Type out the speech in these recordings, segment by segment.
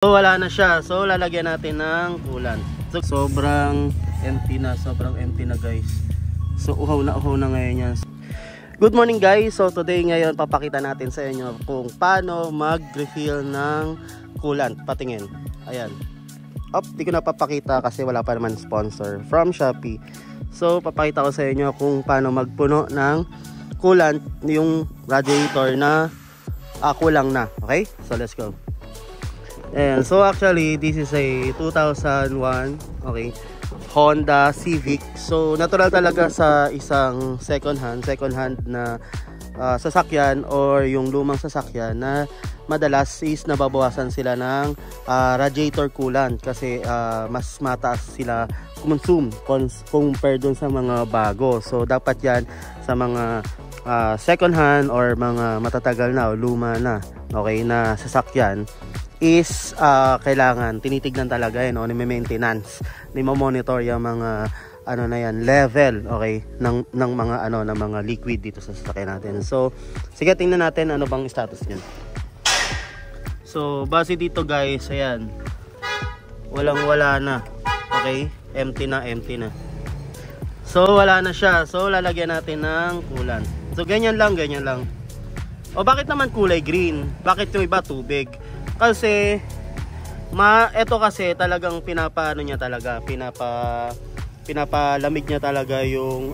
So wala na siya. So lalagyan natin ng coolant. So sobrang empty na guys. So uhaw na ngayon yan. Good morning guys. So today ngayon papakita natin sa inyo kung paano mag-refill ng coolant. Patingin. Ayan. Di ko na papakita kasi wala pa naman sponsor from Shopee. So papakita ko sa inyo kung paano magpuno ng coolant yung radiator na kulang na. Okay? So let's go. And so actually this is a 2001 Honda Civic. So natural talaga sa isang second hand na sasakyan or yung lumang sasakyan na madalas is nababawasan sila ng radiator coolant kasi mas mataas sila consume compare dun sa mga bago. So dapat yan sa mga second hand or mga matatagal na o luma na na sasakyan is kailangan tinitignan talaga yan, ni maintenance, ni monitor yung mga na yan level ng mga ng mga liquid dito sa sasakyan natin. So sige, tingnan natin ano bang status niyan. So base dito guys, ayan, wala na. Empty na. So wala na siya. So lalagyan natin ng coolant. So ganyan lang. O bakit naman kulay green? Bakit yung iba tubig? Kasi ito kasi talagang pinapaano niya talaga, pinapalamig niya talaga yung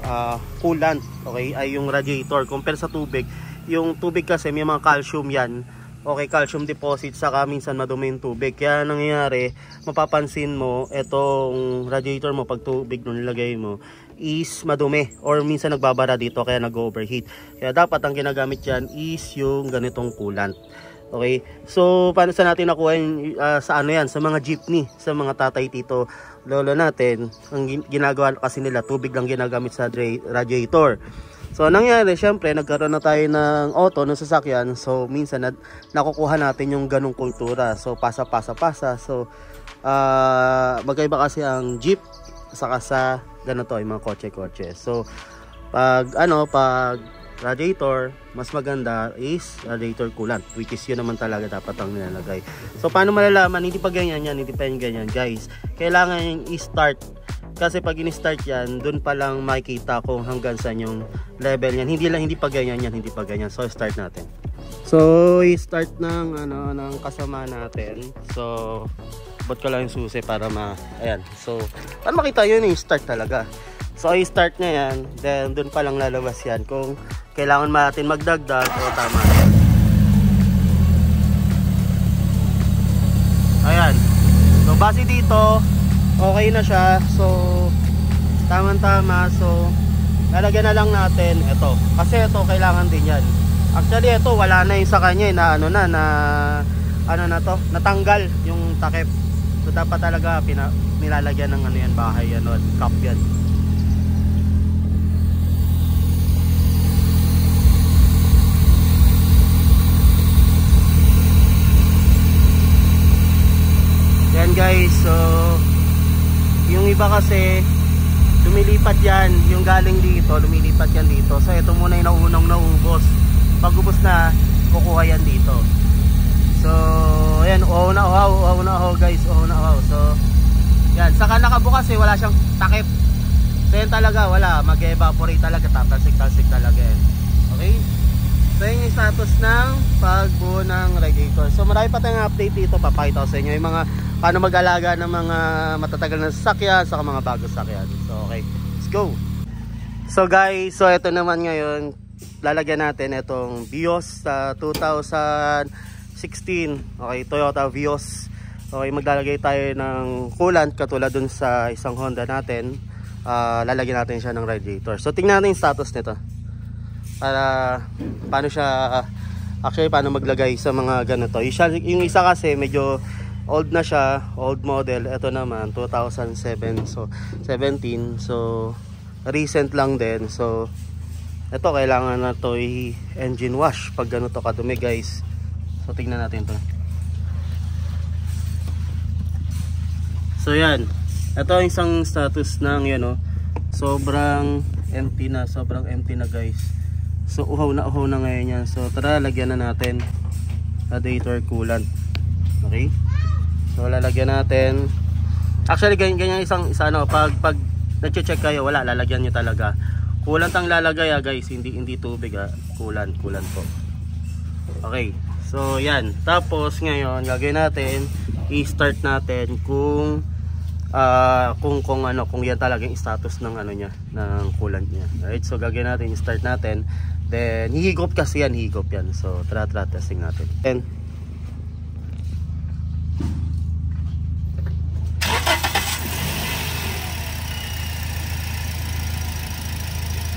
coolant, ay yung radiator compare sa tubig. Yung tubig kasi may mga calcium yan. Calcium deposit, saka minsan madumi yung tubig. Kaya nangyayari, mapapansin mo itong radiator mo pag tubig nung nilagay mo is madumi or minsan nagbabara dito kaya nag-overheat. Kaya dapat ang ginagamit yan is yung ganitong coolant. So paano sa natin nakuha yung, sa yan, sa mga jeepney, sa mga tatay, tito, lolo natin, ang ginagawa kasi nila tubig lang ginagamit sa radiator. So nangyari, syempre nagkaroon na tayo ng auto ng sasakyan, so minsan nakukuha natin yung ganong kultura. So pasa. So magkaiba kasi ang jeep saka sa ganito yung mga kotse. So pag radiator, mas maganda is radiator coolant, which is yun naman talaga dapat ang nilalagay. So paano malalaman? Hindi pa ganyan guys. Kailangan yung i-start, kasi pag in-start yan, dun pa lang makikita kung hanggang saan yung level yan. Hindi pa ganyan. So start natin. So i-start ng kasama natin. So bot ko lang yung susi para ayan. So para makita yun yung start talaga. So i-start niya yan, then dun pa lang lalabas yan kung kailangan natin magdagdag o tama. Ayan. So base dito, okay na siya. So tama. So lalagyan na lang natin ito. Kasi ito kailangan din yan. Actually ito wala na yung sa kanya natanggal yung takip. So dapat talaga nilalagyan ng yan, bahay cup yan. Yan guys, so yung iba kasi lumilipat yan, yung galing dito lumilipat yan dito. So ito muna yung naunang naubos. Pag ubos na, kukuha yan dito. So ayan, uhaw na guys. So yan, saka nakabukas wala siyang takip. So yan talaga, wala, mag-evaporate talaga, tatalsik talaga yan. So yun yung status ng pagbuo ng radiator. So marami pa tayong update dito, papakita ko sa inyo yung mga paano mag-alaga ng mga matatagal na sasakyan sa mga bagong sasakyan. So let's go. So guys, so ito naman ngayon, lalagyan natin itong Vios sa 2016. Toyota Vios. Maglalagay tayo ng coolant katulad dun sa isang Honda natin. Lalagyan natin siya ng radiator. So tingnan natin yung status nito. Para paano maglagay sa mga ganito. Yung isa kasi medyo old na siya, old model. Ito naman 2007, so 17, so recent lang din. So ito kailangan na to engine wash pag ganito kadumi guys. So tingnan natin to. So yan, ito yung isang status ng sobrang empty na guys. So uhaw na ngayon yan. So tara, lagyan na natin radiator coolant. So lalagyan natin. Actually ganyan isa ano, pag nagche-check kayo, wala, lalagyan niyo talaga. Coolant ang lalagay guys, hindi tubig coolant po. Okay. So yan. Tapos ngayon gagawin natin, i-start natin kung yan talaga yung status ng ano niya, ng coolant niya. Alright, so gagawin natin, i-start natin. Then hihigop kasi yan, higop yan. So tara testing natin. Then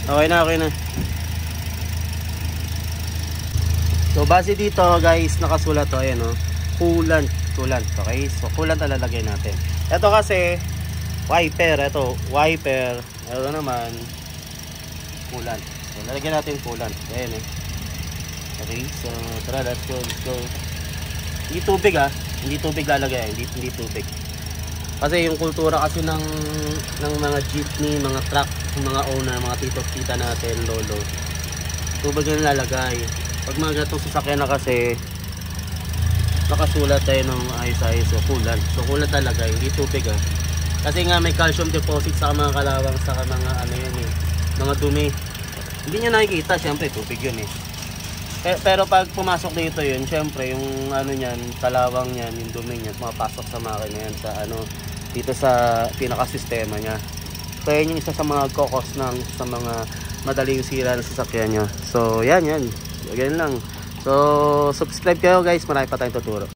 okay na. So base dito guys, nakasulat to, ayan coolant. Okay, so coolant na lalagay natin. Ito kasi wiper, ito naman coolant. So lalagyan natin coolant. Ayan Okay, so tara, let's go. Hindi tubig hindi tubig lalagay, hindi tubig. Kasi yung kultura kasi ng mga jeepney, mga truck, mga owner, mga tito-tita natin, lolo, tubig na lalagay. Pag mga gatong sasakyan na kasi nakasulat tayo ng ayos-ayos, so coolant. So coolant talaga, hindi tubig Kasi nga may calcium deposit sa mga kalawang, sa mga mga dumi. Hindi nyo nakikita, syempre tubig yun Pero pag pumasok dito yun, syempre yung niyan, kalawang niyan, yung dumi niyan, mapasok sa makina yan sa dito sa pinaka-sistema niya. So yan yung isa sa mga kokos sa mga madaling sira na sasakyan niya. So yan. Ganyan lang. So subscribe kayo guys, marami pa tayong tuturo.